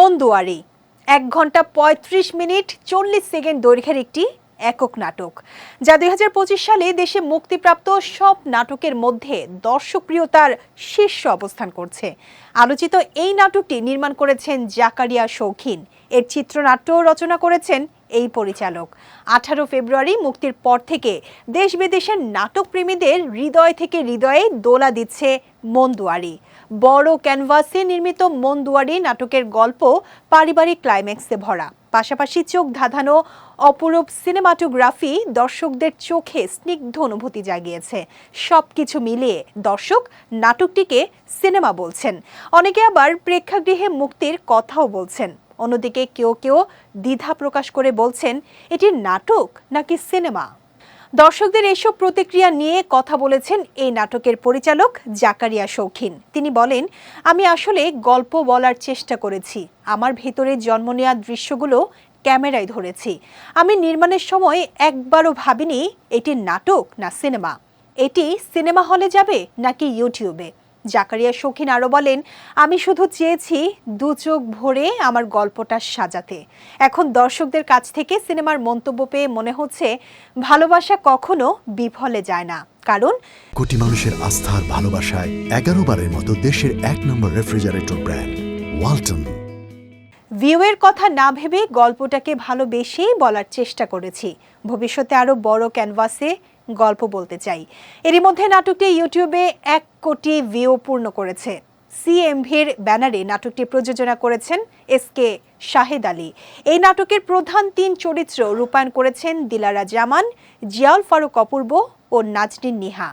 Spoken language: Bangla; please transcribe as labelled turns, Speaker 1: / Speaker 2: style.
Speaker 1: মন দুয়ারি ১ ঘন্টা ৩৫ মিনিট ৪০ সেকেন্ড দৈর্ঘ্যের একটি একক নাটক, যা ২০২৫ সালে দেশে মুক্তিপ্রাপ্ত সব নাটকের মধ্যে দর্শকপ্রিয়তার শীর্ষ অবস্থান করছে। আলোচিত এই নাটকটি নির্মাণ করেছেন জাকারিয়া শৌখিন। এর চিত্রনাট্য রচনা করেছেন এই পরিচালক। ১৮ ফেব্রুয়ারি মুক্তির পর থেকে দেশ বিদেশের নাটক প্রেমীদের হৃদয় থেকে হৃদয়ে দোলা দিচ্ছে মন দুয়ারি। বড় ক্যানভাসে নির্মিত মন দুয়ারি নাটকের গল্প পারিবারিক ক্লাইম্যাক্সে ভরা, পাশাপাশি চোখ ধাঁধানো অপরূপ সিনেমাটোগ্রাফি দর্শকদের চোখে স্নিগ্ধ অনুভূতি জাগিয়েছে। সবকিছু মিলিয়ে দর্শক নাটকটিকে সিনেমা বলছেন, অনেকে আবার প্রেক্ষাগৃহে মুক্তির কথাও বলছেন। অন্যদিকে কেউ কেউ দ্বিধা প্রকাশ করে বলছেন এটি নাটক নাকি সিনেমা। দর্শকদের এসব প্রতিক্রিয়া নিয়ে কথা বলেছেন এই নাটকের পরিচালক জাকারিয়া শৌখিন। তিনি বলেন, আমি আসলে গল্প বলার চেষ্টা করেছি, আমার ভেতরে জন্ম নেওয়া দৃশ্যগুলো ক্যামেরায় ধরেছি। আমি নির্মাণের সময় একবারও ভাবিনি এটি নাটক না সিনেমা, এটি সিনেমা হলে যাবে নাকি ইউটিউবে। জাকারিয়া শৌখিন আরও বলেন, আমি শুধু চেয়েছি দু চোখ ভরে আমার গল্পটা সাজাতে। এখন দর্শকদের কাছ থেকে সিনেমার মন্তব্য পেয়ে মনে হচ্ছে ভালোবাসা কখনো বিফলে যায় না, কারণ
Speaker 2: কোটি মানুষের আস্থার ভালোবাসায় 11 বারের মতো দেশের 1 নম্বর রেফ্রিজারেটর ব্র্যান্ড ওয়ালটন।
Speaker 1: ভিউয়ের কথা না ভেবে গল্পটাকে ভালোবেসেই বলার চেষ্টা করেছি। ভবিষ্যতে আরও বড় ক্যানভাসে গল্প বলতে চাই। এরই মধ্যে নাটকটি ইউটিউবে 1 কোটি ভিউ পূর্ণ করেছে। সিএমভির ব্যানারে নাটকটি প্রযোজনা করেছেন SK শাহেদ আলী। এই নাটকের প্রধান 3 চরিত্র রূপায়ণ করেছেন দিলারা জামান, জিয়াউল ফারুক অপূর্ব ও নাজনীন নিহা।